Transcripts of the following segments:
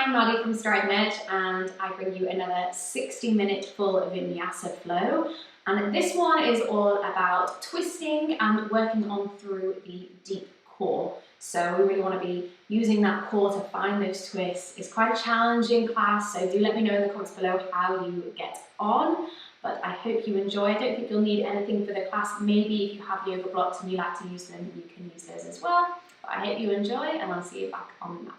I'm Maddie from Stride Med, and I bring you another 60-minute full Vinyasa flow. And this one is all about twisting and working on through the deep core. So we really want to be using that core to find those twists. It's quite a challenging class, so do let me know in the comments below how you get on. But I hope you enjoy. I don't think you'll need anything for the class. Maybe if you have yoga blocks and you like to use them, you can use those as well. But I hope you enjoy, and I'll see you back on the mat.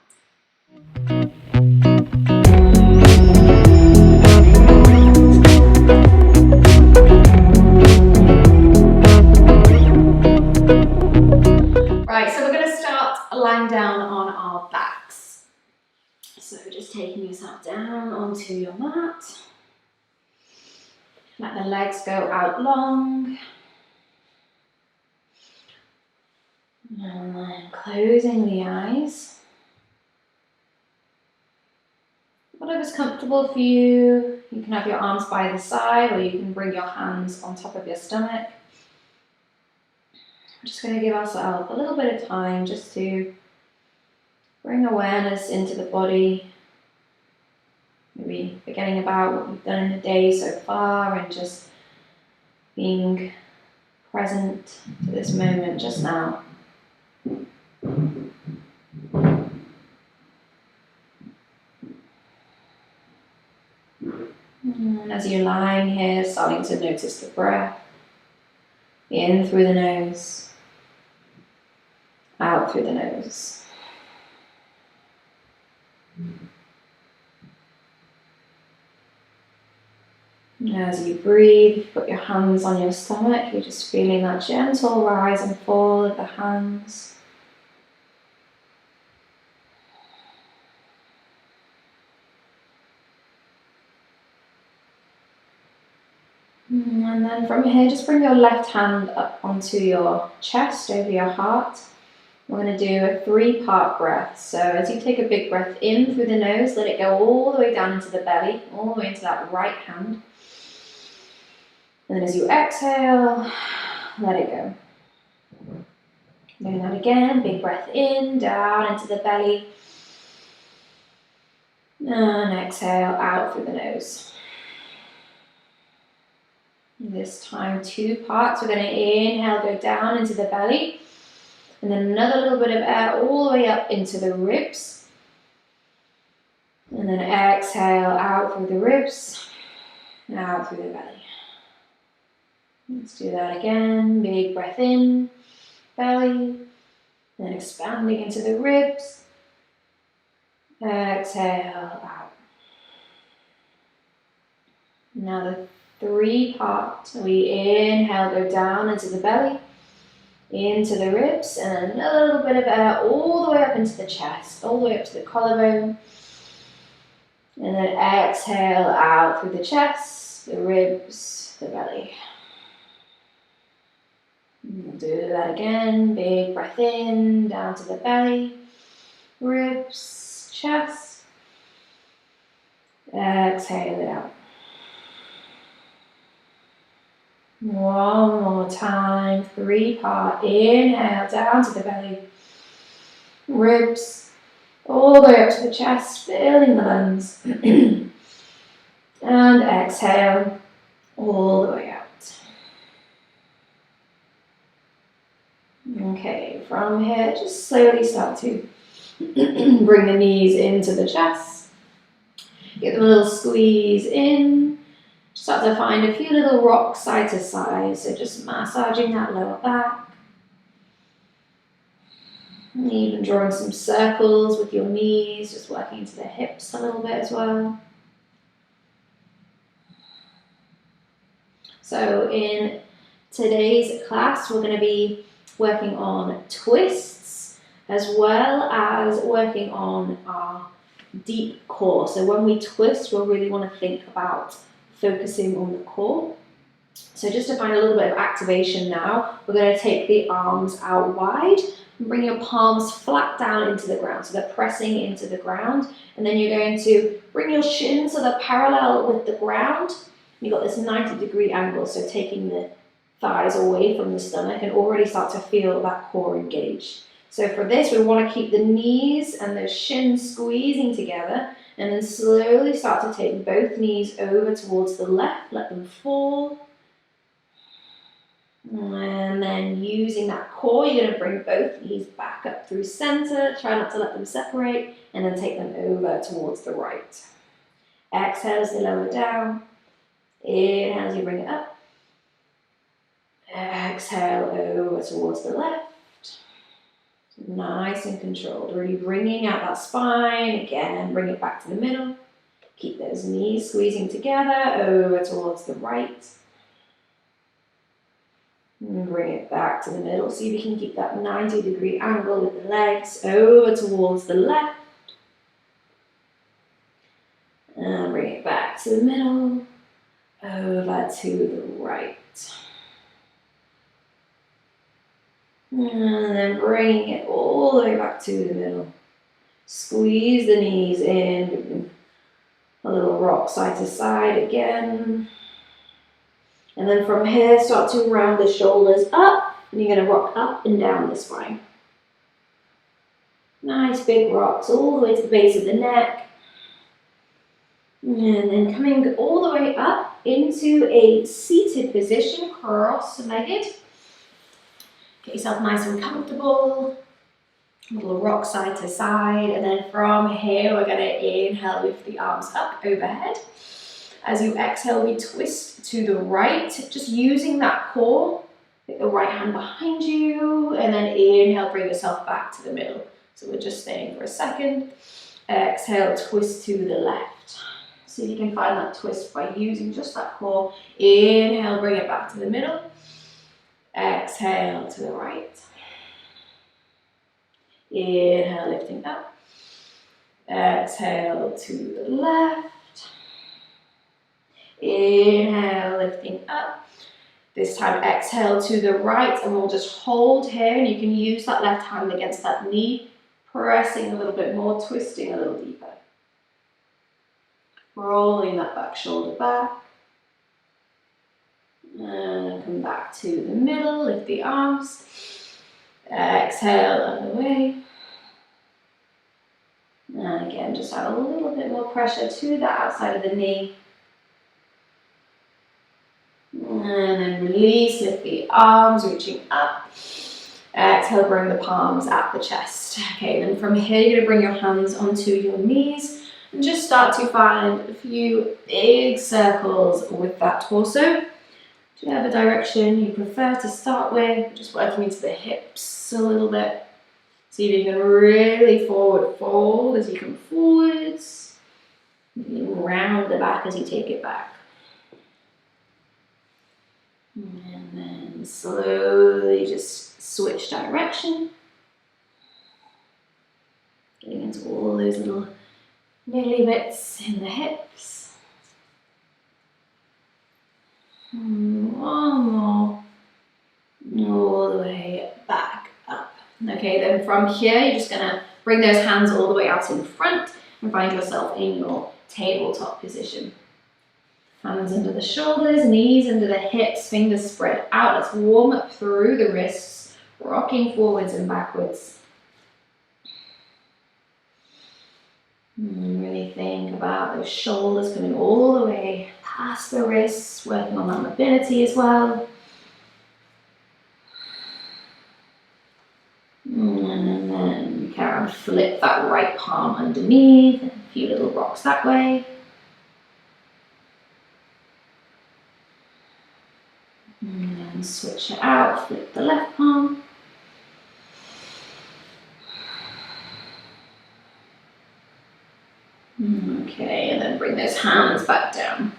Right, so we're going to start lying down on our backs. So just taking yourself down onto your mat. Let the legs go out long. And then closing the eyes. Whatever's comfortable for you. You can have your arms by the side, or you can bring your hands on top of your stomach. I'm just going to give ourselves a little bit of time just to bring awareness into the body. Maybe forgetting about what we've done in the day so far and just being present to this moment just now. And as you're lying here, starting to notice the breath. In through the nose, out through the nose. As you breathe, put your hands on your stomach. You're just feeling that gentle rise and fall of the hands. And then from here, just bring your left hand up onto your chest, over your heart. We're going to do a 3-part breath. So as you take a big breath in through the nose, let it go all the way down into the belly, all the way into that right hand. And then as you exhale, let it go. Doing that again, big breath in, down into the belly. And exhale out through the nose. This time 2 parts. We're going to inhale, go down into the belly. And then another little bit of air all the way up into the ribs. And then exhale out through the ribs, out through the belly. Let's do that again. Big breath in, belly. Then expanding into the ribs. Exhale out. Now the 3-part. We inhale, go down into the belly, into the ribs, and another little bit of air all the way up into the chest, all the way up to the collarbone. And then exhale out through the chest, the ribs, the belly. We'll do that again. Big breath in, down to the belly, ribs, chest. Exhale it out. One more time, 3-part. Inhale down to the belly, ribs, all the way up to the chest, filling the lungs. And exhale all the way out. Okay, from here, just slowly start to bring the knees into the chest. Get them a little squeeze in. Start to find a few little rocks side to side, so just massaging that lower back. And even drawing some circles with your knees, just working into the hips a little bit as well. So in today's class, we're going to be working on twists as well as working on our deep core. So when we twist, we'll really want to think about focusing on the core. So just to find a little bit of activation now, we're going to take the arms out wide and bring your palms flat down into the ground. So they're pressing into the ground. And then you're going to bring your shins so they're parallel with the ground. You've got this 90-degree angle, so taking the thighs away from the stomach and already start to feel that core engaged. So for this, we want to keep the knees and the shins squeezing together, and then slowly start to take both knees over towards the left, let them fall. And then using that core, you're going to bring both knees back up through center, try not to let them separate, and then take them over towards the right. Exhale as you lower down, inhale as you bring it up, exhale over towards the left. Nice and controlled, really bringing out that spine, again, bring it back to the middle. Keep those knees squeezing together, over towards the right. And bring it back to the middle. See if you can keep that 90-degree angle with the legs, over towards the left. And bring it back to the middle, over to the right. And then bringing it all the way back to the middle. Squeeze the knees in. A little rock side to side again. And then from here, start to round the shoulders up. And you're going to rock up and down the spine. Nice big rocks all the way to the base of the neck. And then coming all the way up into a seated position, cross-legged. Get yourself nice and comfortable. A little rock side to side. And then from here, we're going to inhale, lift the arms up overhead. As you exhale, we twist to the right, just using that core. Get the right hand behind you. And then inhale, bring yourself back to the middle. So we're just staying for a second. Exhale, twist to the left. See if you can find that twist by using just that core. Inhale, bring it back to the middle. Exhale to the right. Inhale, lifting up. Exhale to the left. Inhale, lifting up. This time exhale to the right, and we'll just hold here, and you can use that left hand against that knee, pressing a little bit more, twisting a little deeper. Rolling that back shoulder back. And come back to the middle, lift the arms. Exhale, other way. And again, just add a little bit more pressure to the outside of the knee. And then release, lift the arms, reaching up. Exhale, bring the palms at the chest. Okay, then from here, you're going to bring your hands onto your knees. And just start to find a few big circles with that torso. Do you have a direction you prefer to start with? Just working into the hips a little bit. See if you can really forward fold as you come forwards. You round the back as you take it back. And then slowly just switch direction. Getting into all those little niggly bits in the hips. One more. All the way back up. Okay, then from here, you're just going to bring those hands all the way out in front and find yourself in your tabletop position. Hands under the shoulders, knees under the hips, fingers spread out. Let's warm up through the wrists, rocking forwards and backwards. And really think about those shoulders coming all the way past the wrists, working on that mobility as well. And then you can flip that right palm underneath, a few little rocks that way. And then switch it out, flip the left palm. Okay, and then bring those hands back down.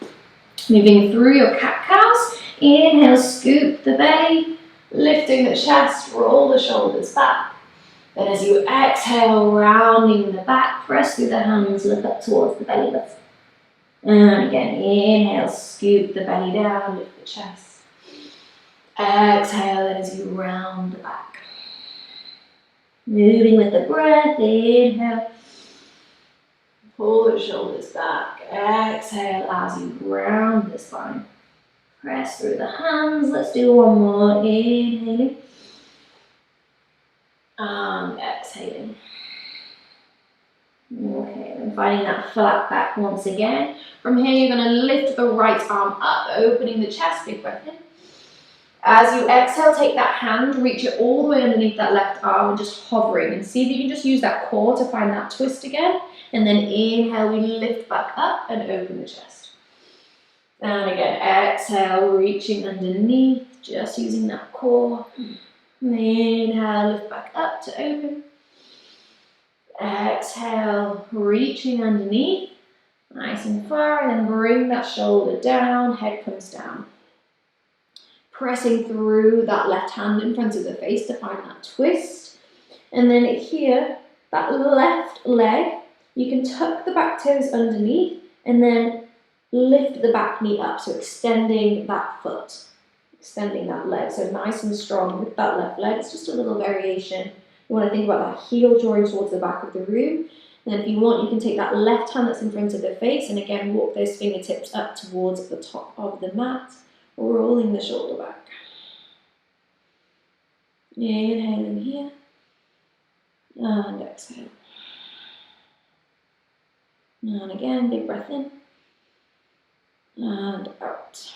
Moving through your cat-cows. Inhale, scoop the belly, lifting the chest, roll the shoulders back. Then as you exhale, rounding the back, press through the hands, look up towards the belly button. And again, inhale, scoop the belly down, lift the chest. Exhale, as you round the back. Moving with the breath, inhale. Pull the shoulders back. Exhale as you round the spine. Press through the hands. Let's do one more. Inhaling. And exhaling. Okay, and finding that flat back once again. From here, you're going to lift the right arm up, opening the chest, big breath in. As you exhale, take that hand, reach it all the way underneath that left arm and just hovering. And see if you can just use that core to find that twist again. And then inhale, we lift back up and open the chest. And again, exhale, reaching underneath, just using that core. Inhale, lift back up to open. Exhale, reaching underneath, nice and far, and then bring that shoulder down, head comes down. Pressing through that left hand in front of the face to find that twist. And then here, that left leg, you can tuck the back toes underneath and then lift the back knee up, so extending that foot, extending that leg, so nice and strong with that left leg. It's just a little variation. You want to think about that heel drawing towards the back of the room. And then if you want, you can take that left hand that's in front of the face and again walk those fingertips up towards the top of the mat, rolling the shoulder back. Inhaling here and exhale. And again, big breath in and out.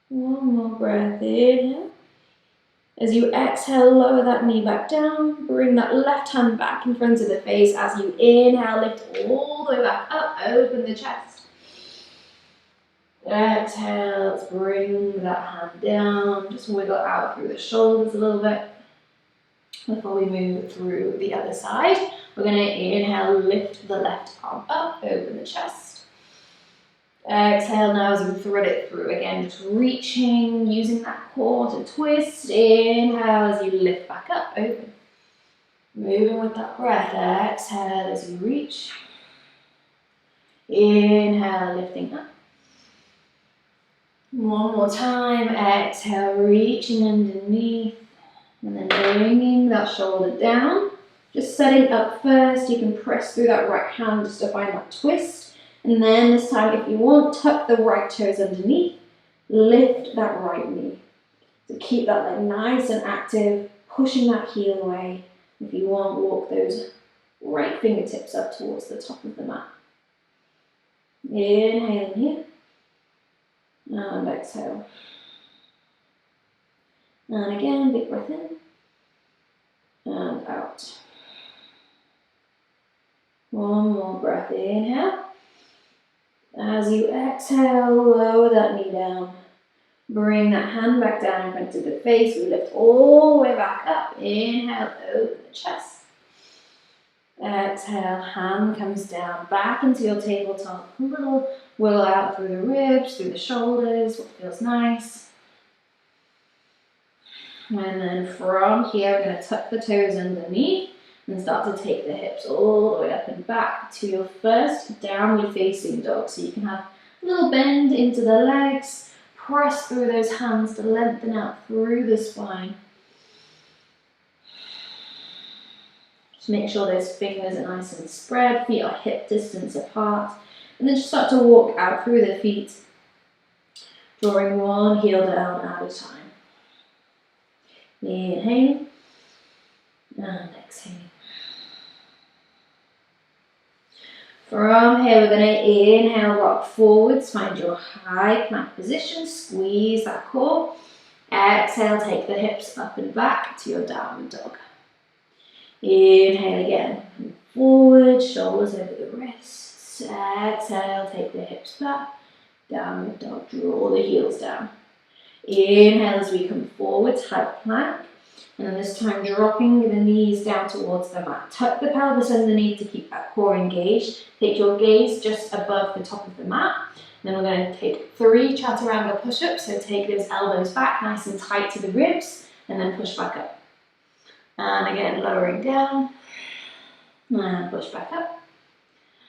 One more breath in. As you exhale, lower that knee back down. Bring that left hand back in front of the face. As you inhale, lift all the way back up. Open the chest. Exhale, let's bring that hand down. Just wiggle out through the shoulders a little bit before we move through the other side. We're going to inhale, lift the left arm up, open the chest. Exhale now as we thread it through. Again, just reaching, using that core to twist. Inhale as you lift back up, open. Moving with that breath. Exhale as you reach. Inhale, lifting up. One more time. Exhale, reaching underneath. And then bringing that shoulder down. Just setting up first. You can press through that right hand just to find that twist. And then this time, if you want, tuck the right toes underneath, lift that right knee. So keep that leg nice and active, pushing that heel away. If you want, walk those right fingertips up towards the top of the mat. Inhaling here, and exhale. And again, big breath in, and out. One more breath, inhale. As you exhale, lower that knee down. Bring that hand back down in front of the face. We lift all the way back up. Inhale, open the chest. Exhale, hand comes down, back into your tabletop. A little wiggle out through the ribs, through the shoulders, what feels nice. And then from here, we're going to tuck the toes underneath. And start to take the hips all the way up and back to your first downward facing dog. So you can have a little bend into the legs, press through those hands to lengthen out through the spine. Just make sure those fingers are nice and spread, feet are hip distance apart. And then just start to walk out through the feet, drawing one heel down at a time. Inhale and exhale. From here, we're going to inhale, rock forwards, find your high plank position, squeeze that core. Exhale, take the hips up and back to your downward dog. Inhale again, and forward, shoulders over the wrists. Exhale, take the hips back, downward dog, draw the heels down. Inhale as we come forward, high plank. And then this time dropping the knees down towards the mat. Tuck the pelvis underneath to keep that core engaged. Take your gaze just above the top of the mat. Then we're going to take 3 chaturanga push-ups. So take those elbows back nice and tight to the ribs and then push back up. And again, lowering down and push back up.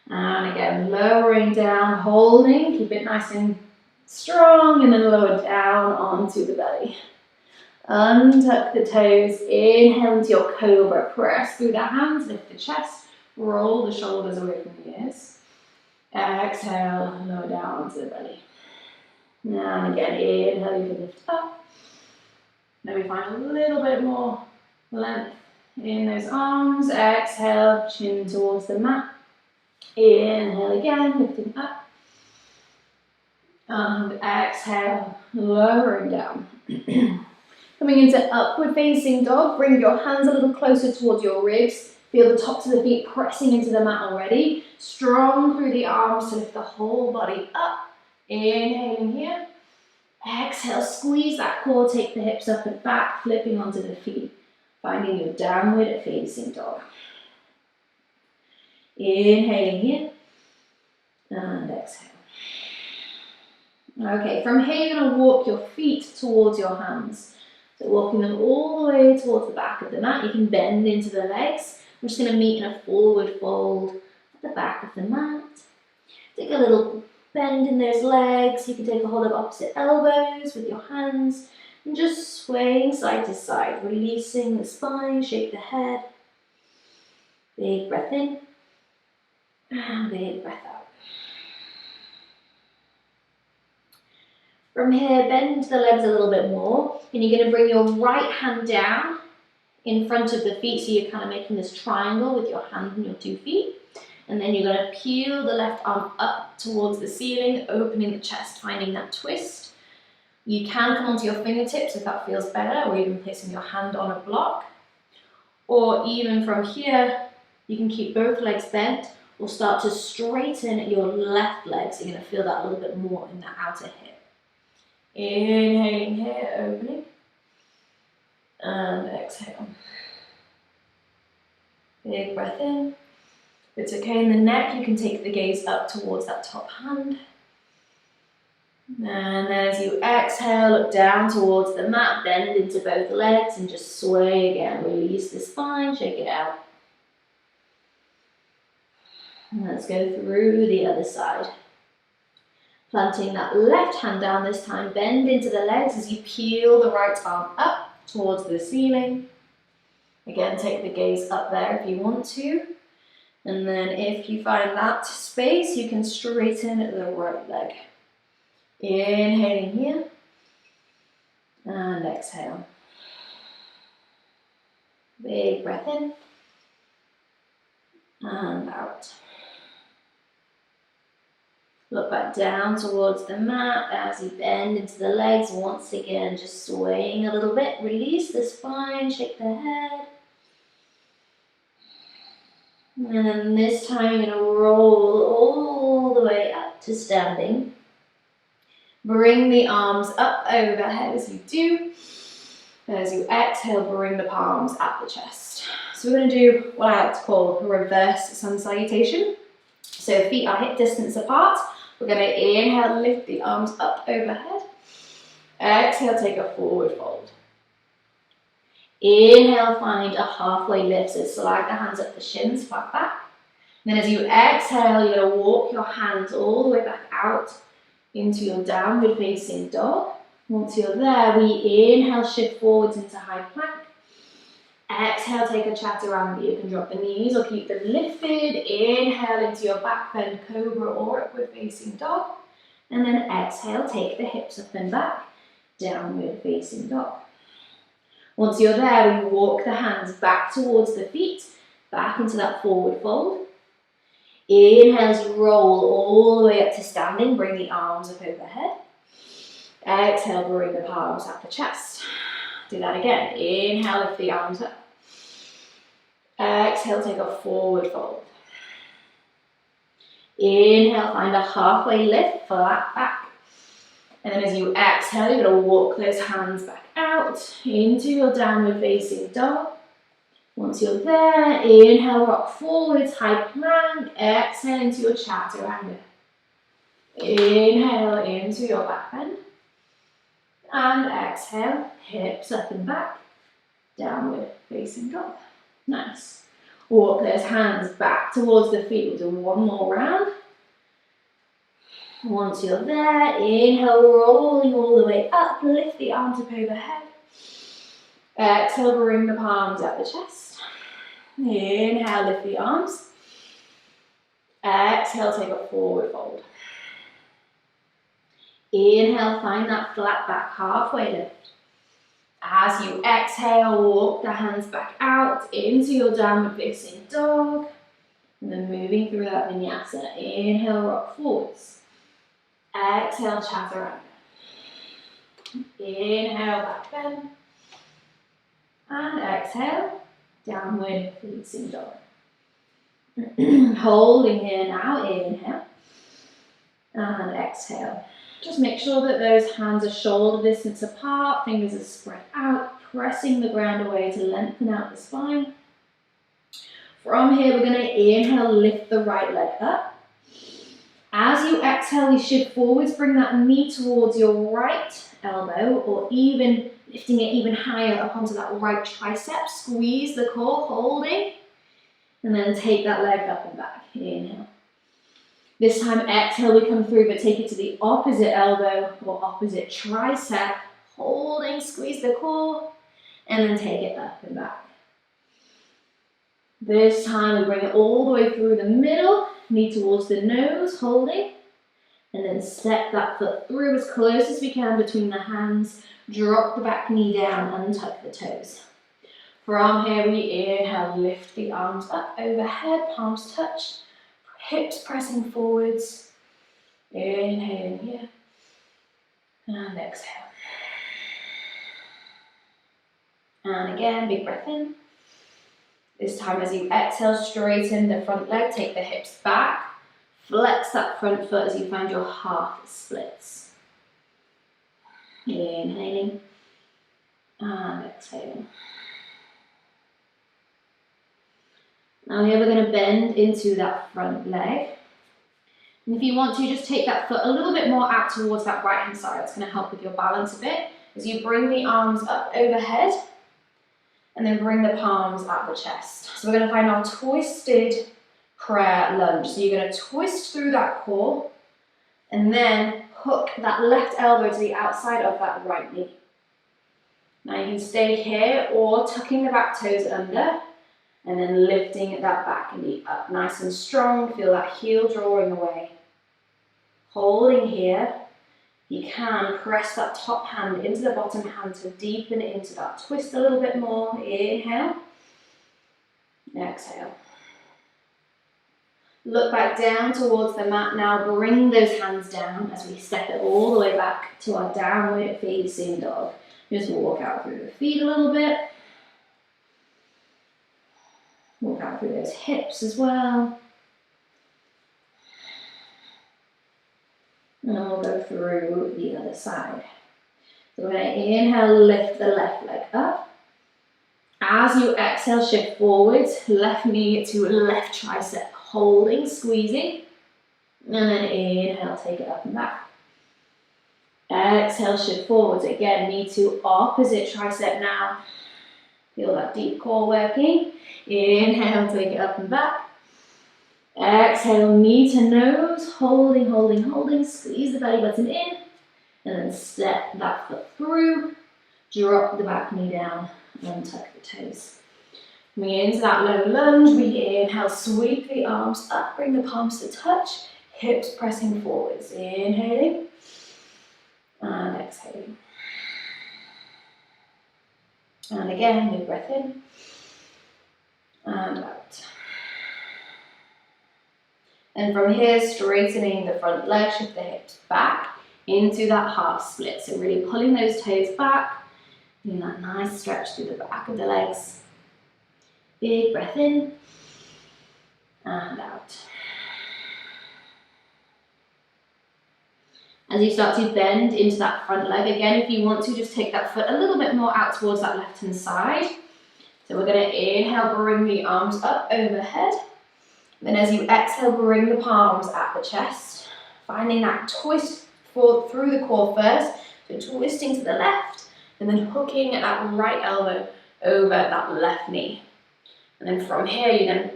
And again, lowering down, holding, keep it nice and strong and then lower down onto the belly. Untuck the toes, inhale into your cobra, press through the hands, lift the chest, roll the shoulders away from the ears. Exhale, lower down onto the belly. And again, inhale, you can lift up. Maybe find a little bit more length in those arms. Exhale, chin towards the mat. Inhale again, lifting up. And exhale, lowering down. Coming into upward facing dog, bring your hands a little closer towards your ribs. Feel the tops of the feet pressing into the mat already. Strong through the arms to lift the whole body up. Inhaling here. Exhale, squeeze that core, take the hips up and back, flipping onto the feet. Finding your downward facing dog. Inhaling here. And exhale. Okay, from here you're going to walk your feet towards your hands. So walking them all the way towards the back of the mat. You can bend into the legs. We're just going to meet in a forward fold at the back of the mat. Take a little bend in those legs. You can take a hold of opposite elbows with your hands and just swaying side to side, releasing the spine, shake the head. Big breath in and big breath out. From here, bend the legs a little bit more, and you're going to bring your right hand down in front of the feet, so you're kind of making this triangle with your hand and your 2 feet. And then you're going to peel the left arm up towards the ceiling, opening the chest, finding that twist. You can come onto your fingertips if that feels better, or even placing your hand on a block. Or even from here, you can keep both legs bent, or start to straighten your left leg, so you're going to feel that a little bit more in the outer hip. Inhaling here, opening, and exhale. Big breath in. If it's okay in the neck, you can take the gaze up towards that top hand. And then as you exhale, look down towards the mat, bend into both legs and just sway again. Release the spine, shake it out. And let's go through the other side. Planting that left hand down this time, bend into the legs as you peel the right arm up towards the ceiling. Again, take the gaze up there if you want to. And then if you find that space, you can straighten the right leg. Inhaling here. And exhale. Big breath in. And out. Look back down towards the mat as you bend into the legs. Once again, just swaying a little bit. Release the spine, shake the head. And then this time you're going to roll all the way up to standing. Bring the arms up overhead as you do. As you exhale, bring the palms at the chest. So we're going to do what I like to call a reverse sun salutation. So feet are hip distance apart. We're going to inhale, lift the arms up overhead. Exhale, take a forward fold. Inhale, find a halfway lift, so slide the hands up the shins, flat back. And then as you exhale, you're going to walk your hands all the way back out into your downward facing dog. Once you're there, we inhale, shift forwards into high plank. Exhale, take a chaturanga. You can drop the knees or keep them lifted. Inhale into your back bend cobra or upward facing dog. And then exhale, take the hips up and back, downward facing dog. Once you're there, we walk the hands back towards the feet, back into that forward fold. Inhale as you roll all the way up to standing, bring the arms up overhead. Exhale, bring the palms up the chest. Do that again. Inhale, lift the arms up. Exhale, take a forward fold. Inhale, find a halfway lift, flat back. And then as you exhale, you're going to walk those hands back out into your downward facing dog. Once you're there, inhale, rock forwards, high plank. Exhale into your chaturanga. Inhale into your back bend. And exhale, hips up and back, downward facing dog. Nice. Walk those hands back towards the feet. We'll do one more round. Once you're there, inhale, rolling all the way up, lift the arms up overhead. Exhale, bring the palms at the chest. Inhale, lift the arms. Exhale, take a forward fold. Inhale, find that flat back halfway lift. As you exhale, walk the hands back out into your downward facing dog. And then moving through that vinyasa. Inhale, rock forwards. Exhale, chaturanga. Inhale, back bend. And exhale, downward facing dog. Holding here now, inhale. And exhale. Just make sure that those hands are shoulder distance apart, fingers are spread out, pressing the ground away to lengthen out the spine. From here, we're going to inhale, lift the right leg up. As you exhale, you shift forwards, bring that knee towards your right elbow, or even lifting it even higher up onto that right tricep. Squeeze the core, holding, and then take that leg up and back. Inhale. This time, exhale, we come through, but take it to the opposite elbow or opposite tricep. Holding, squeeze the core, and then take it up and back. This time, we bring it all the way through the middle, knee towards the nose, holding, and then step that foot through as close as we can between the hands. Drop the back knee down, untuck the toes. From here, we inhale, lift the arms up overhead, palms touch. Hips pressing forwards, inhaling here, and exhale. And again, big breath in. This time as you exhale, straighten the front leg, take the hips back, flex that front foot as you find your half splits. Inhaling, and exhaling. Now here we're going to bend into that front leg. And if you want to, just take that foot a little bit more out towards that right hand side. That's going to help with your balance a bit. As you bring the arms up overhead, and then bring the palms at the chest. So we're going to find our twisted prayer lunge. So you're going to twist through that core, and then hook that left elbow to the outside of that right knee. Now you can stay here, or tucking the back toes under, and then lifting that back knee up, nice and strong. Feel that heel drawing away. Holding here, you can press that top hand into the bottom hand to deepen into that twist a little bit more. Inhale, exhale. Look back down towards the mat now. Bring those hands down as we step it all the way back to our downward facing dog. Just walk out through the feet a little bit. Walk out through those hips as well. And then we'll go through the other side. So we're going to inhale, lift the left leg up. As you exhale, shift forwards, left knee to left tricep, holding, squeezing. And then inhale, take it up and back. Exhale, shift forwards. Again, knee to opposite tricep now. Feel that deep core working. Inhale, take it up and back. Exhale, knee to nose, holding, holding, holding. Squeeze the belly button in. And then step that foot through. Drop the back knee down and tuck the toes. Coming into that low lunge, we inhale, sweep the arms up, bring the palms to touch. Hips pressing forwards. Inhaling. And exhaling. And again, big breath in. And out. And from here, straightening the front leg, shift the hips back into that half split. So really pulling those toes back, doing that nice stretch through the back of the legs. Big breath in and out. As you start to bend into that front leg, again, if you want to, just take that foot a little bit more out towards that left-hand side. So we're going to inhale, bring the arms up overhead. Then as you exhale, bring the palms at the chest, finding that twist through the core first, so twisting to the left, and then hooking that right elbow over that left knee. And then from here, you then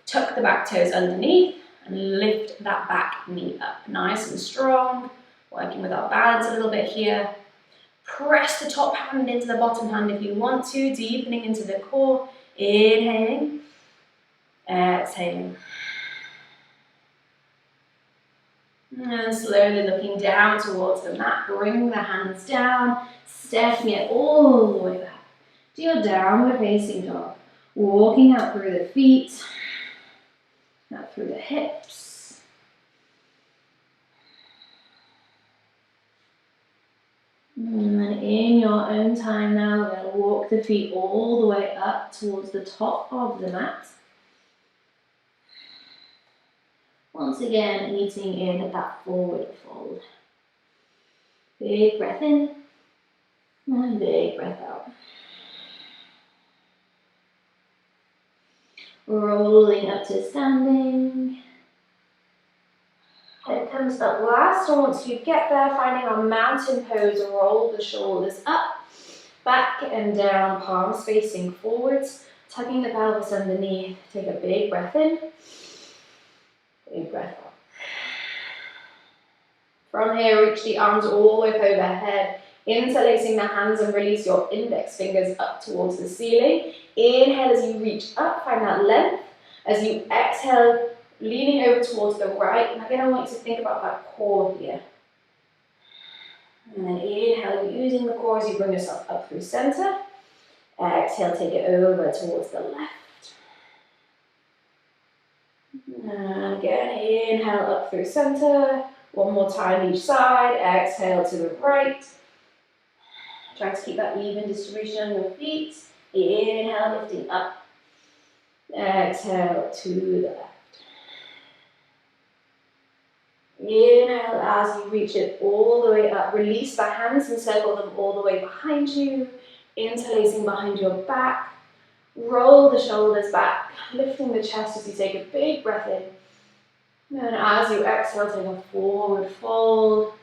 tuck the back toes underneath and lift that back knee up, nice and strong, working with our balance a little bit here. Press the top hand into the bottom hand if you want to, deepening into the core, inhaling. Exhaling. And slowly looking down towards the mat, bring the hands down, stepping it all the way back to your downward facing dog. Walking out through the feet, out through the hips. And then in your own time now, we're going to walk the feet all the way up towards the top of the mat. Once again, eating in that forward fold. Big breath in, and big breath out. Rolling up to standing. Head comes up last, and once you get there, finding our mountain pose, roll the shoulders up, back and down, palms facing forwards, tucking the pelvis underneath. Take a big breath in, big breath out. From here, reach the arms all the way up overhead, interlacing the hands and release your index fingers up towards the ceiling. Inhale as you reach up, find that length. As you exhale, leaning over towards the right. And again, I want you to think about that core here. And then inhale, using the core as you bring yourself up through center. Exhale, take it over towards the left. And again, inhale up through center. One more time each side. Exhale to the right. Try to keep that even distribution on your feet. Inhale, lifting up. Exhale to the left. Inhale as you reach it all the way up. Release the hands and circle them all the way behind you. Interlacing behind your back. Roll the shoulders back. Lifting the chest as you take a big breath in. And as you exhale, take a forward fold.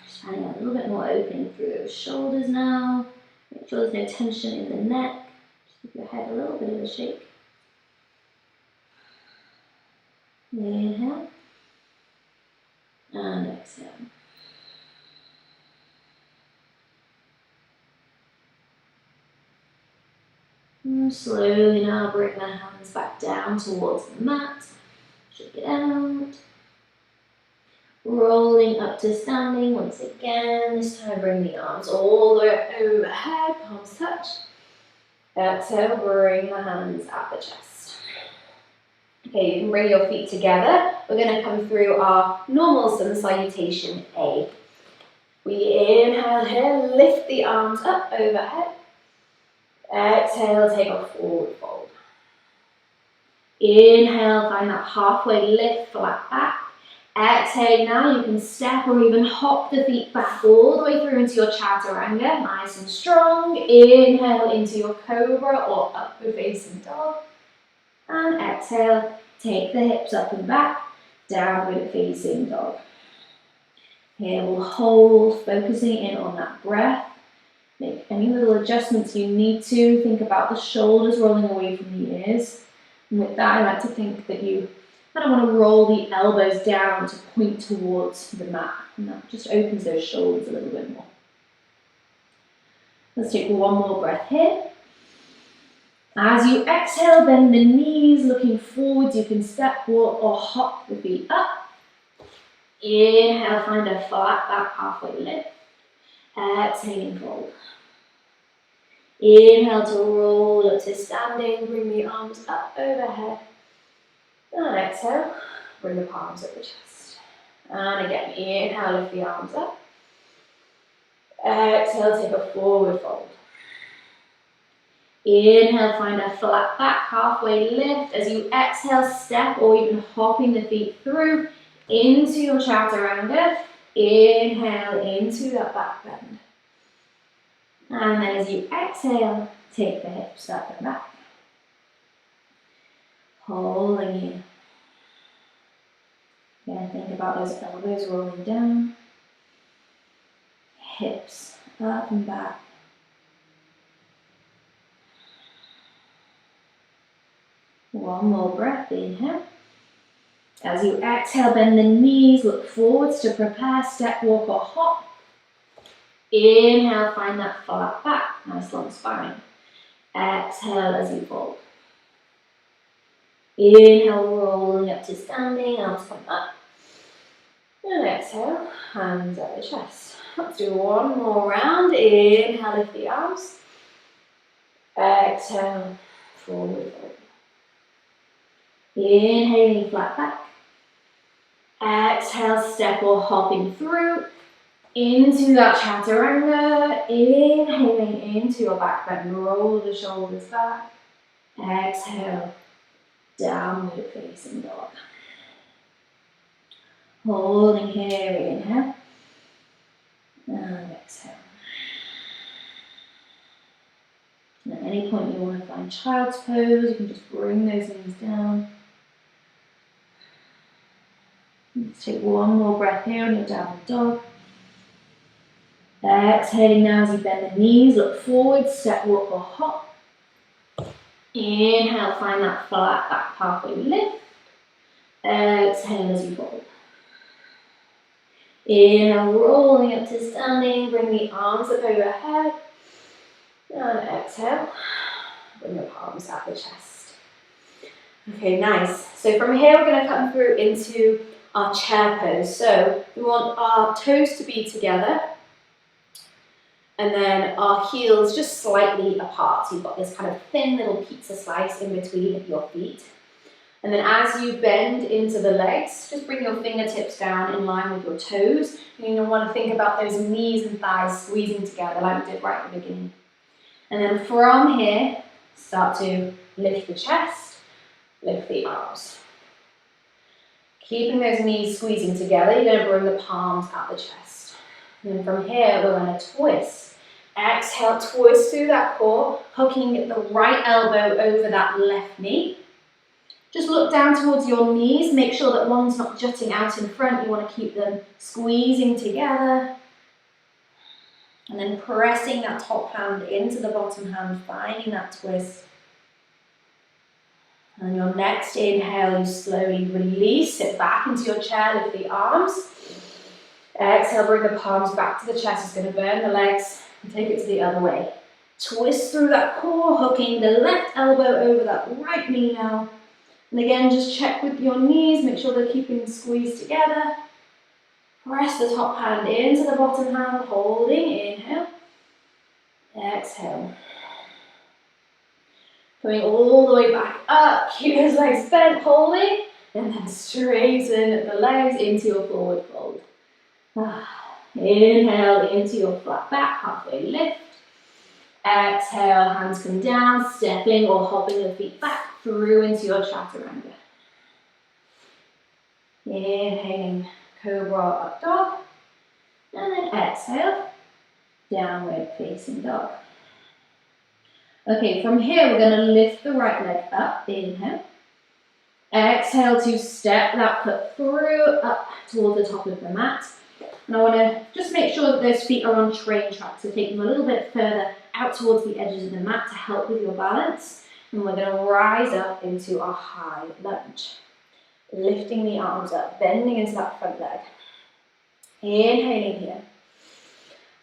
Just finding a little bit more opening through those shoulders now. Make sure there's no tension in the neck. Just give your head a little bit of a shake. Inhale. And exhale. And slowly now bring the hands back down towards the mat. Shake it out. Rolling up to standing once again. This time bring the arms all the way up overhead, palms touch. Exhale, bring the hands at the chest. Okay, you can bring your feet together. We're going to come through our normal sun salutation A. We inhale here, lift the arms up overhead. Exhale, take a forward fold. Inhale, find that halfway lift, flat back. Exhale, now you can step or even hop the feet back all the way through into your chaturanga, nice and strong. Inhale into your cobra or upward facing dog. And exhale, take the hips up and back, downward facing dog. Here we'll hold, focusing in on that breath. Make any little adjustments you need to. Think about the shoulders rolling away from the ears. And with that, I like to think that you kind of want to roll the elbows down to point towards the mat. And that just opens those shoulders a little bit more. Let's take one more breath here. As you exhale, bend the knees, looking forwards. You can step, walk, or hop the feet up. Inhale, find a flat back halfway lift. Exhaling, fold. Inhale to roll up to standing, bring the arms up overhead. And exhale, bring the palms up the chest. And again, inhale, lift the arms up. Exhale, take a forward fold. Inhale, find a flat back, halfway lift. As you exhale, step or even hopping the feet through into your chaturanga. Inhale into that back bend. And then as you exhale, take the hips up and back. Holding here. Again, think about those elbows rolling down. Hips up and back. One more breath, inhale. As you exhale, bend the knees, look forwards to prepare, step, walk or hop. Inhale, find that flat back, nice long spine. Exhale as you fold. Inhale, roll rolling up to standing, arms come up. And exhale, hands at the chest. Let's do one more round. Inhale, lift the arms. Exhale, forward fold. Inhaling, flat back. Exhale, step or hopping through into that chaturanga. Inhaling into your back bend, roll the shoulders back. Exhale, downward facing dog. Holding here, inhale. And exhale. And at any point you want to find child's pose, you can just bring those knees down. Let's take one more breath here on your downward dog. Exhaling now as you bend the knees, look forward, step, walk or hop. Inhale, find that flat back pathway lift. Exhale as you fold. Inhale, rolling up to standing, bring the arms up overhead. And exhale, bring the palms at the chest. Okay, nice. So from here we're going to come through into our chair pose. So we want our toes to be together and then our heels just slightly apart. So you've got this kind of thin little pizza slice in between your feet. And then as you bend into the legs, just bring your fingertips down in line with your toes. And you'll want to think about those knees and thighs squeezing together like we did right at the beginning. And then from here, start to lift the chest, lift the arms. Keeping those knees squeezing together, you're going to bring the palms at the chest. And then from here, we're going to twist. Exhale, twist through that core, hooking the right elbow over that left knee. Just look down towards your knees, make sure that one's not jutting out in front. You want to keep them squeezing together. And then pressing that top hand into the bottom hand, finding that twist. And your next inhale, you slowly release it back into your chair, lift the arms. Exhale, bring the palms back to the chest. It's going to burn the legs and take it to the other way. Twist through that core, hooking the left elbow over that right knee now. And again, just check with your knees, make sure they're keeping them squeezed together. Press the top hand into the bottom hand, holding, inhale. Exhale. Coming all the way back up, keep those legs bent, holding, and then straighten the legs into your forward fold. Inhale into your flat back, halfway lift. Exhale, hands come down, stepping or hopping the feet back through into your chaturanga. Inhaling, cobra up dog. And then exhale, downward facing dog. Okay, from here we're going to lift the right leg up, inhale. Exhale to step that foot through, up towards the top of the mat. And I want to just make sure that those feet are on train tracks, so take them a little bit further out towards the edges of the mat to help with your balance. And we're going to rise up into our high lunge. Lifting the arms up, bending into that front leg. Inhaling here.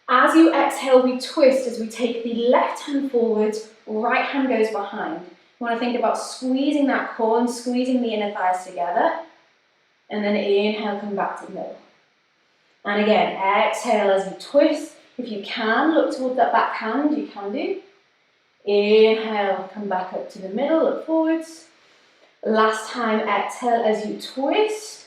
As you exhale, we twist as we take the left hand forwards, right hand goes behind. You want to think about squeezing that core and squeezing the inner thighs together. And then inhale, come back to the middle. And again, exhale as you twist. If you can, look towards that back hand, you can do. Inhale, come back up to the middle, look forwards. Last time, exhale as you twist.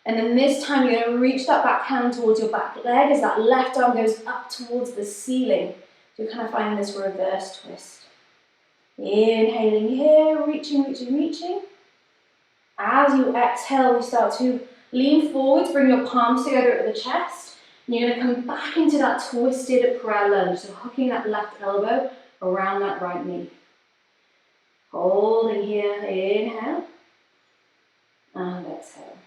And then this time you're going to reach that back hand towards your back leg as that left arm goes up towards the ceiling. So you're kind of finding this reverse twist. Inhaling here, reaching, reaching, reaching. As you exhale, we start to lean forwards, bring your palms together at the chest. And you're going to come back into that twisted prayer lunge. So hooking that left elbow around that right knee. Holding here, inhale. And exhale.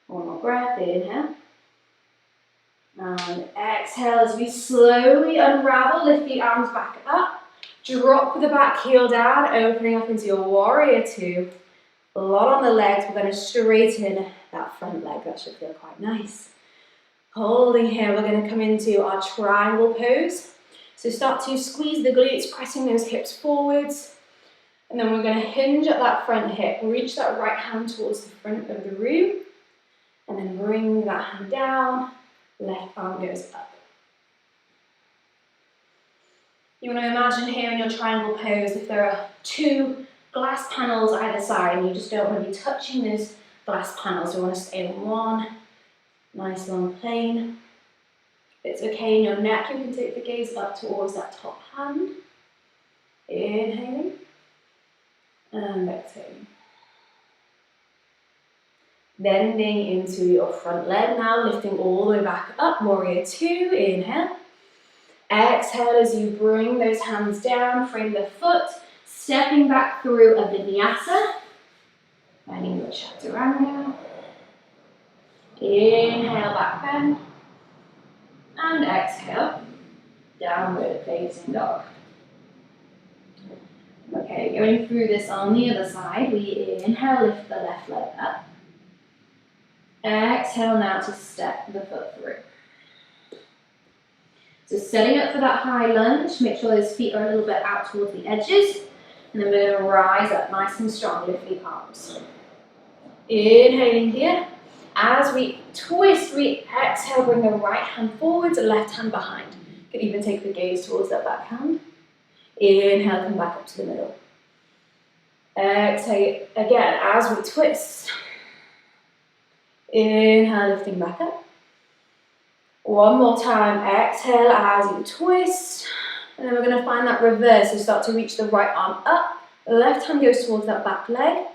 One more breath, inhale. And exhale as we slowly unravel, lift the arms back up. Drop the back heel down, opening up into your warrior two. A lot on the legs, we're going to straighten that front leg, that should feel quite nice. Holding here, we're going to come into our triangle pose. So start to squeeze the glutes, pressing those hips forwards. And then we're going to hinge at that front hip, reach that right hand towards the front of the room, and then bring that hand down, left arm goes up. You want to imagine here in your triangle pose, if there are 2 glass panels either side, and you just don't want to be touching those glass panels, we want to stay on one, nice long plane. If it's okay in your neck, you can take the gaze up towards that top hand. Inhaling and exhaling. Bending into your front leg now, lifting all the way back up, warrior 2, inhale. Exhale as you bring those hands down, frame the foot, stepping back through a Vinyasa, finding your chaturanga. Inhale, back bend, and exhale, downward facing dog. Okay, going through this on the other side, we inhale, lift the left leg up. Exhale now to step the foot through. So setting up for that high lunge, make sure those feet are a little bit out towards the edges, and then we're going to rise up nice and strong, lift the arms. Inhaling here. As we twist, we exhale, bring the right hand forwards, left hand behind. You can even take the gaze towards that back hand. Inhale, come back up to the middle. Exhale again as we twist. Inhale, lifting back up. One more time, exhale as you twist. And then we're going to find that reverse. So start to reach the right arm up. The left hand goes towards that back leg.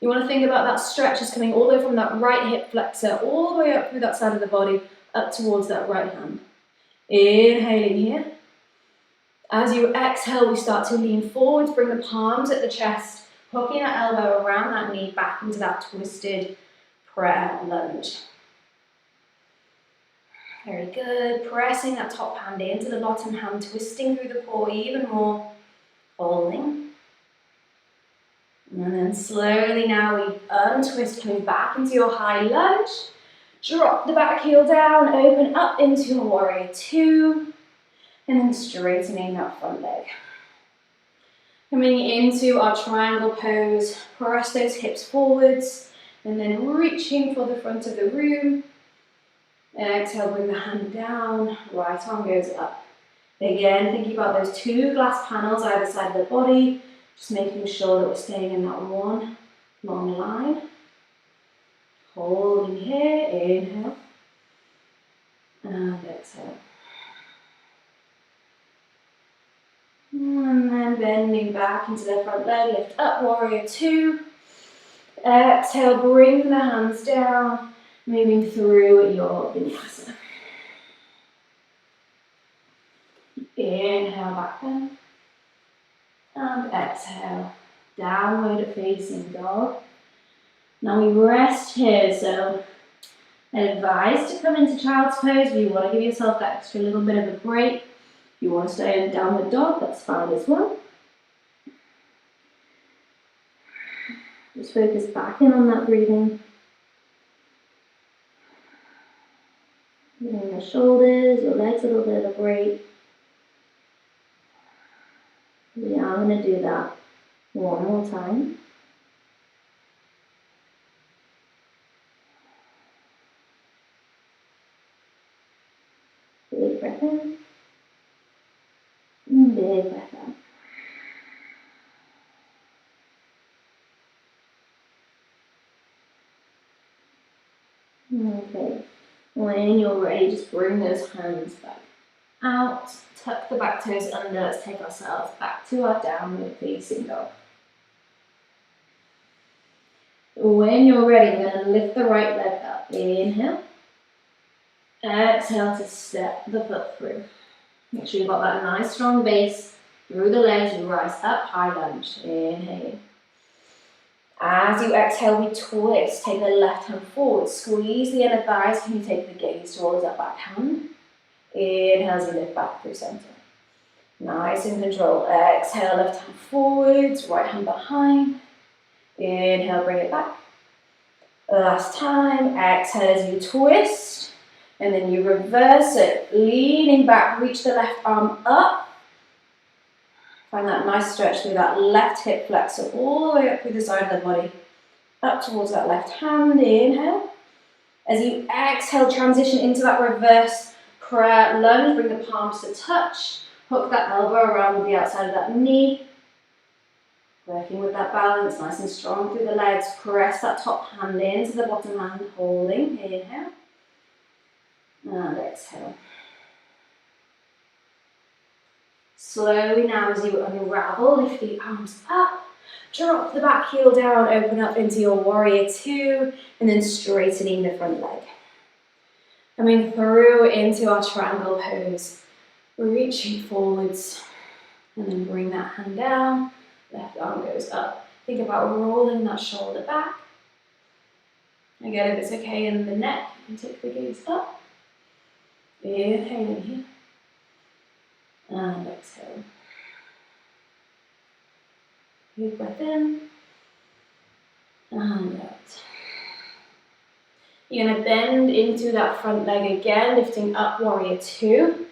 You want to think about that stretch as coming all the way from that right hip flexor, all the way up through that side of the body, up towards that right hand. Inhaling here. As you exhale, we start to lean forwards, bring the palms at the chest, hooking that elbow around that knee, back into that twisted prayer lunge. Very good. Pressing that top hand into the bottom hand, twisting through the core even more. Holding. And then slowly now we untwist, coming back into your high lunge. Drop the back heel down, open up into your warrior 2. And then straightening that front leg. Coming into our triangle pose, press those hips forwards, and then reaching for the front of the room. Exhale, bring the hand down, right arm goes up. Again, thinking about those 2 glass panels either side of the body, just making sure that we're staying in that one long line. Holding here, inhale, and exhale. And then bending back into the front leg, lift up, warrior 2. Exhale, bring the hands down, moving through your Vinyasa. Inhale, back bend. And exhale, downward facing dog. Now we rest here, so advised to come into child's pose. If you want to give yourself that extra little bit of a break, if you want to stay in downward dog, that's fine as well. Just focus back in on that breathing. Giving your shoulders, your legs a little bit of a break. Yeah, I'm going to do that one more time. Big breath in. And big breath out. Okay. When you're ready, just bring those hands back out. Tuck the back toes under. Let's take ourselves back to our downward facing dog. When you're ready, we're going to lift the right leg up. Inhale. Exhale to step the foot through. Make sure you've got that nice strong base through the legs. You rise up, high lunge. Inhale. As you exhale, we twist. Take the left hand forward. Squeeze the inner thighs. Can you take the gaze towards that back hand? Inhale as you lift back through center. Nice and control. Exhale, left hand forwards, right hand behind. Inhale, bring it back. Last time. Exhale as you twist. And then you reverse it. Leaning back, reach the left arm up. Find that nice stretch through that left hip flexor all the way up through the side of the body. Up towards that left hand, inhale. As you exhale, transition into that reverse prayer lunge. Bring the palms to touch. Hook that elbow around the outside of that knee. Working with that balance, nice and strong through the legs. Press that top hand into the bottom hand, holding. Inhale. And exhale. Slowly now as you unravel, lift the arms up. Drop the back heel down, open up into your warrior two, and then straightening the front leg. Coming through into our triangle pose. Reaching forwards, and then bring that hand down. Left arm goes up. Think about rolling that shoulder back. Again, if it's okay in the neck, you can take the gaze up. Inhale in here. And exhale. Big breath in. And out. You're going to bend into that front leg again, lifting up warrior two.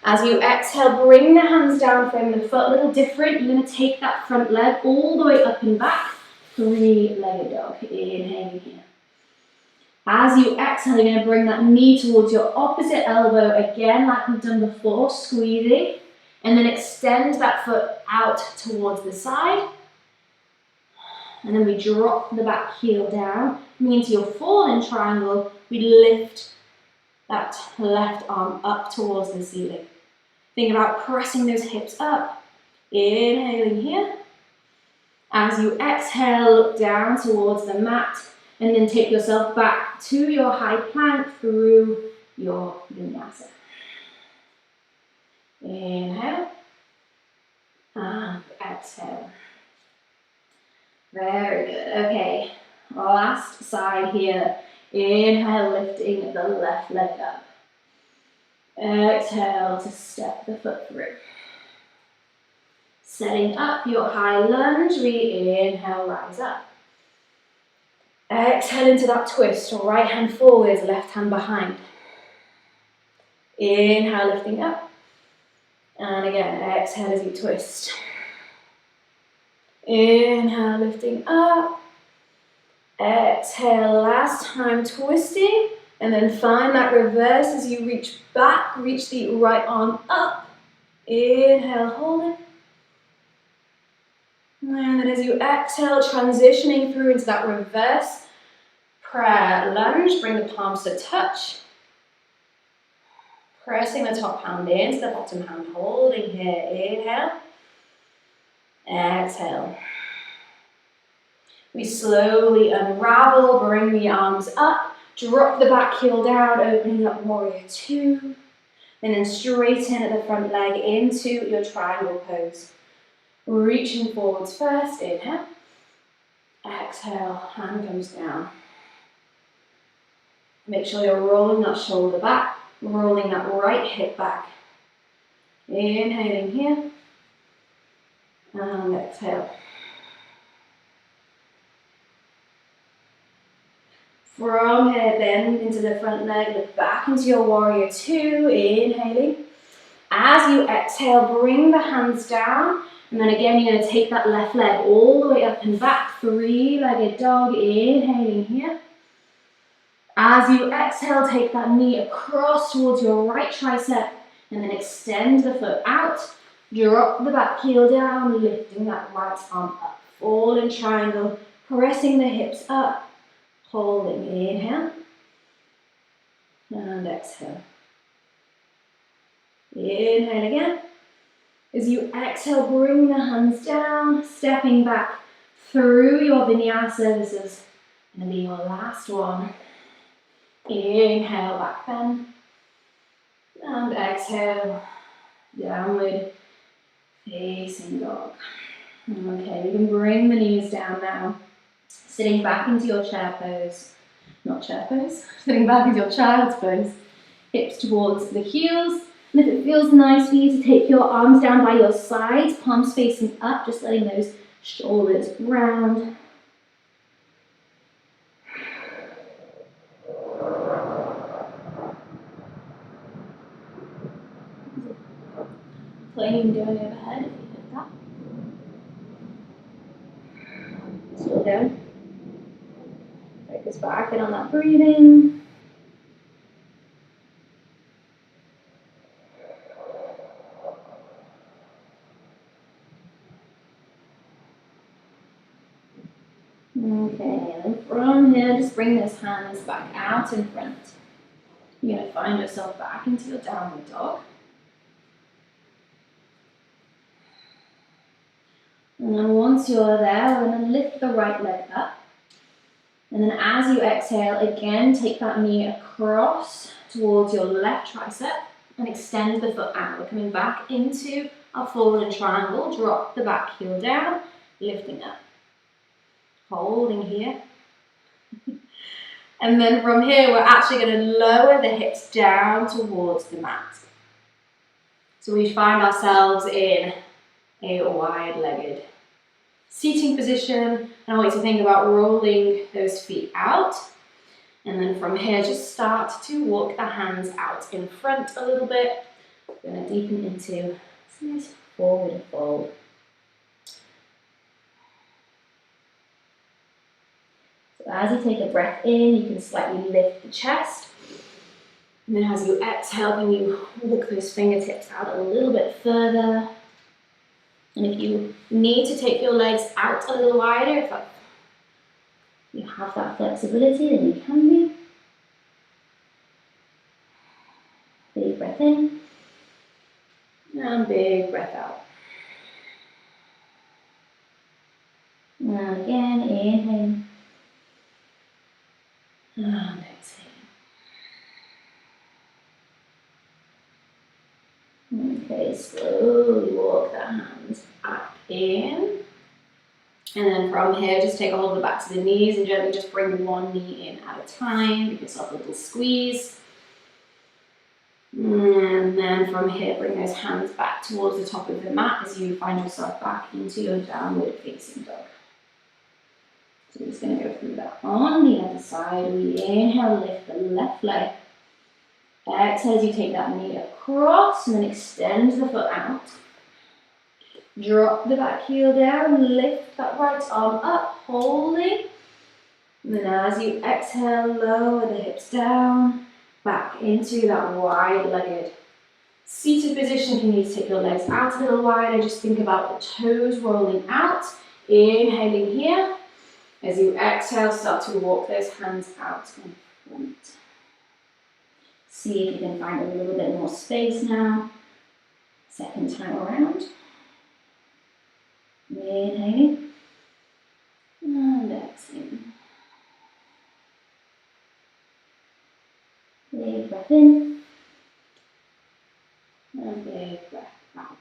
As you exhale, bring the hands down, frame the foot a little different. You're going to take that front leg all the way up and back. Three-legged dog. Inhaling here. As you exhale, you're going to bring that knee towards your opposite elbow again, like we've done before, squeezing. And then extend that foot out towards the side. And then we drop the back heel down. Coming into your fallen triangle, we lift that left arm up towards the ceiling. Think about pressing those hips up. Inhaling here. As you exhale, down towards the mat. And then take yourself back to your high plank through your Vinyasa. Inhale. And exhale. Very good. Okay, last side here. Inhale, lifting the left leg up. Exhale to step the foot through. Setting up your high lunge, we inhale, rise up. Exhale into that twist, right hand forwards, left hand behind. Inhale, lifting up. And again, exhale as you twist. Inhale, lifting up. Exhale, last time twisting. And then find that reverse as you reach back, reach the right arm up. Inhale, hold it. And then as you exhale, transitioning through into that reverse prayer lunge. Bring the palms to touch. Pressing the top hand into the bottom hand, holding here. Inhale. Exhale. We slowly unravel, bring the arms up. Drop the back heel down, opening up warrior two. And then straighten at the front leg into your triangle pose. Reaching forwards first, inhale. Exhale, hand comes down. Make sure you're rolling that shoulder back, rolling that right hip back. Inhaling here. And exhale. From here, bend into the front leg, look back into your warrior two, inhaling. As you exhale, bring the hands down, and then again, you're going to take that left leg all the way up and back, three-legged dog, inhaling here. As you exhale, take that knee across towards your right tricep, and then extend the foot out. Drop the back heel down, lifting that right arm up. Fallen triangle, pressing the hips up. Holding, inhale, and exhale. Inhale again. As you exhale, bring the hands down, stepping back through your Vinyasa. This is going to be your last one. Inhale, back bend, and exhale, downward facing dog. Okay, we can bring the knees down now. Sitting back into your chair pose, not chair pose, sitting back into your child's pose, hips towards the heels, and if it feels nice for you to take your arms down by your sides, palms facing up, just letting those shoulders round. Plane going overhead, if you heard back in on that breathing. Okay, and then from here, just bring those hands back out in front. You're going to find yourself back into your downward dog. And then once you're there, we're going to lift the right leg up. And then as you exhale, again, take that knee across towards your left tricep and extend the foot out. We're coming back into our forward triangle. Drop the back heel down, lifting up. Holding here. And then from here, we're actually going to lower the hips down towards the mat. So we find ourselves in a wide-legged seating position. And I want you to think about rolling those feet out. And then from here, just start to walk the hands out in front a little bit. We're going to deepen into a nice forward fold. So as you take a breath in, you can slightly lift the chest. And then as you exhale, can you walk those fingertips out a little bit further. And if you need to take your legs out a little wider, if you have that flexibility, then you can do. Big breath in. And big breath out. And again, inhale. And exhale. Okay, slowly walk the hands back in. And then from here, just take a hold of the backs of the knees and gently just bring one knee in at a time. Give yourself a little squeeze. And then from here, bring those hands back towards the top of the mat as you find yourself back into your downward facing dog. So we're just going to go through that on the other side. We inhale, lift the left leg. Exhale as you take that knee across and then extend the foot out. Drop the back heel down, lift that right arm up, holding. And then as you exhale, lower the hips down, back into that wide-legged seated position. Can you take your legs out a little wider? Just think about the toes rolling out. Inhaling here. As you exhale, start to walk those hands out in front. See if you can find a little bit more space now. Second time around. Inhaling. And exhaling. Big breath in. And big breath out.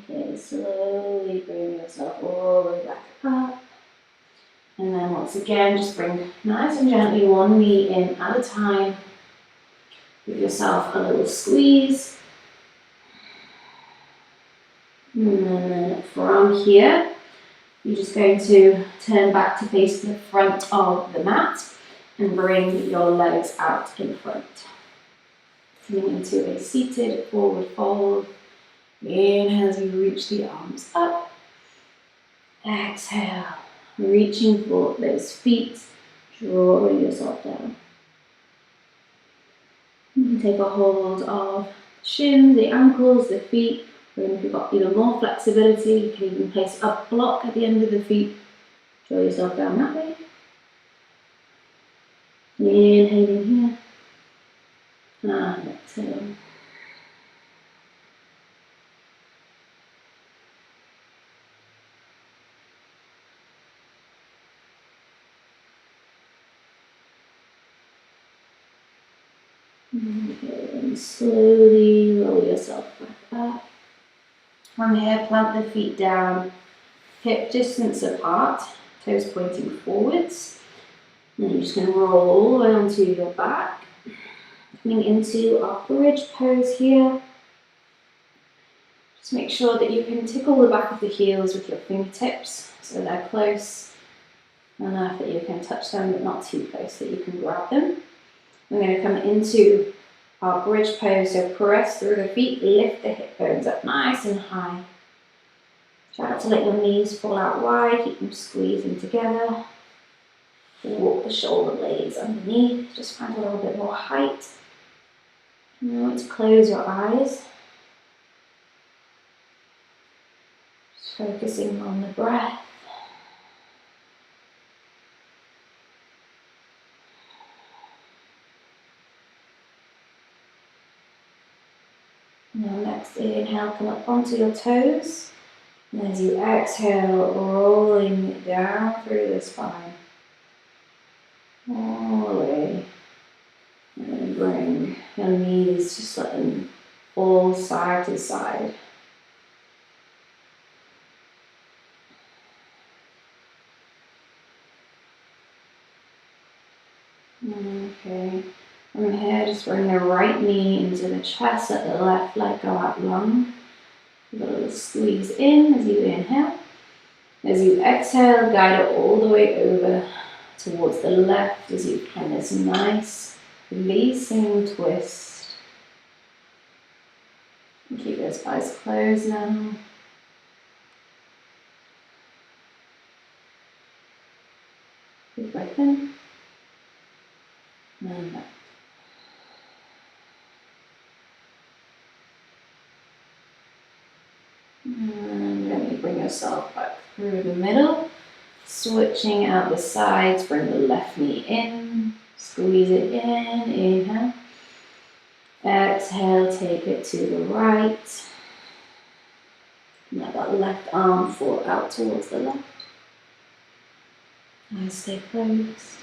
Okay, slowly bring yourself all the way back up. And then once again, just bring nice and gently one knee in at a time. Give yourself a little squeeze. And then from here, you're just going to turn back to face the front of the mat and bring your legs out in front. Coming into a seated forward fold. Inhale as you reach the arms up. Exhale, reaching for those feet, drawing yourself down. You can take a hold of the shins, the ankles, the feet. And if you've got even more flexibility, you can even place a block at the end of the feet. Draw yourself down that way. Inhaling here. And exhale. Okay, and slowly roll yourself back up. From here, plant the feet down, hip distance apart, toes pointing forwards. And then you're just going to roll all the way onto your back. Coming into our bridge pose here. Just make sure that you can tickle the back of the heels with your fingertips so they're close enough that you can touch them but not too close that you can grab them. We're going to come into our bridge pose. So press through the feet, lift the hip bones up nice and high. Try not to let your knees fall out wide, keep them squeezing together. Walk the shoulder blades underneath, just find a little bit more height. You want to close your eyes. Just focusing on the breath. Now next inhale, come up onto your toes. And as you exhale, rolling it down through the spine. All the way. And then bring your knees, just let them fall side to side. Okay. From here, just bring the right knee into the chest, let the left leg go out long. Give a little squeeze in as you inhale. As you exhale, guide it all the way over towards the left as you find this nice releasing twist. And keep those eyes closed now. Big breath in. And back. And then you bring yourself back through the middle. Switching out the sides, bring the left knee in. Squeeze it in. Inhale. Exhale, take it to the right. Let that left arm fall out towards the left. Eyes stay closed.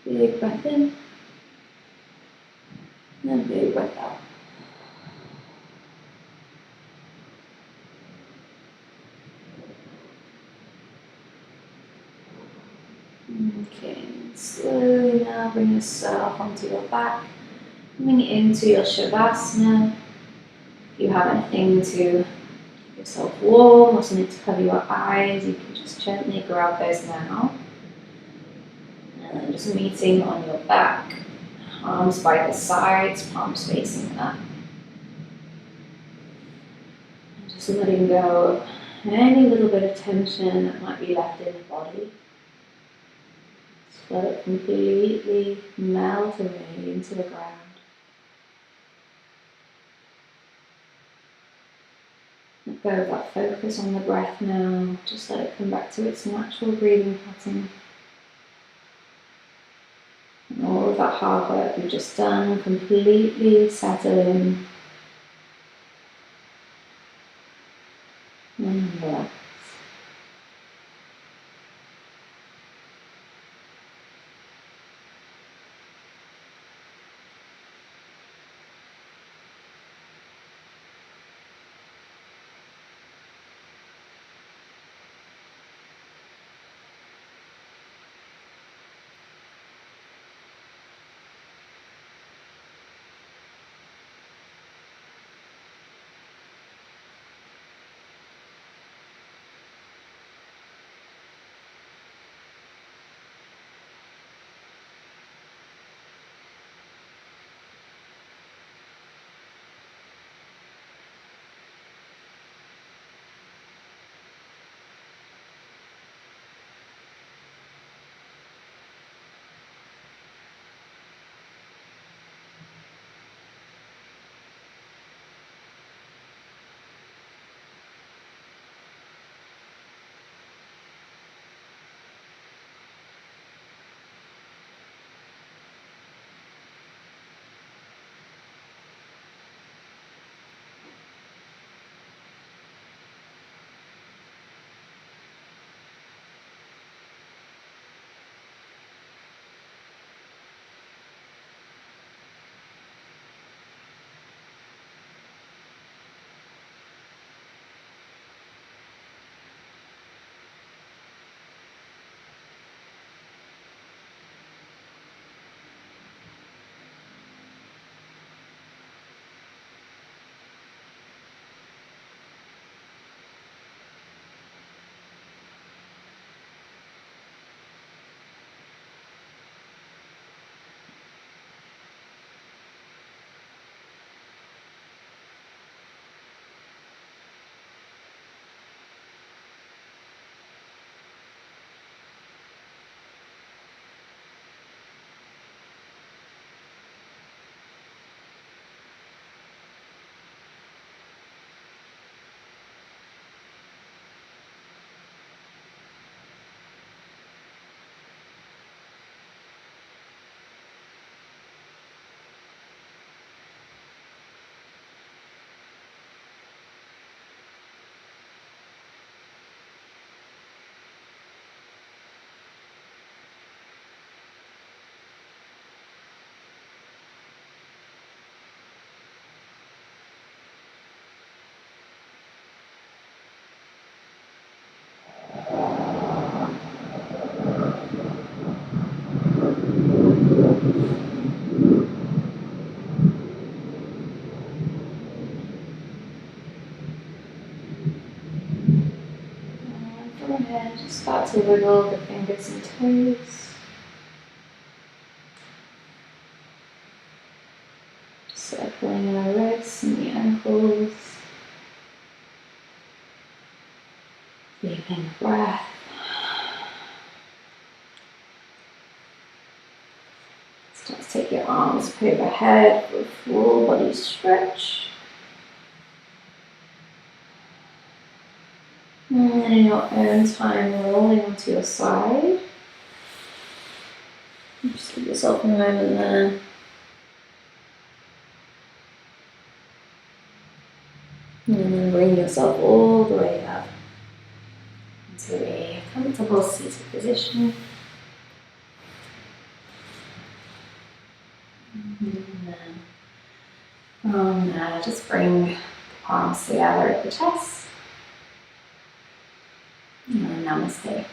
Big breath in. And big breath out. Okay, slowly now bring yourself onto your back. Coming into your Savasana. If you have anything to keep yourself warm or something to cover your eyes, you can just gently grab those now. And then just meeting on your back. Arms by the sides, palms facing up. And just letting go of any little bit of tension that might be left in the body. Just let it completely melt away into the ground. Let go of that focus on the breath now. Just let it come back to its natural breathing pattern. And all of that hard work we've just done, completely settle in. And relax. start to wiggle the fingers and toes. Circling our wrists and the ankles. Deepening the breath. Start to take your arms overhead for a full body stretch. And in your own time, rolling onto your side. Just give yourself a moment there. And then bring yourself all the way up into a comfortable seated position. And then from there, just bring the palms together at the chest. And then namaste.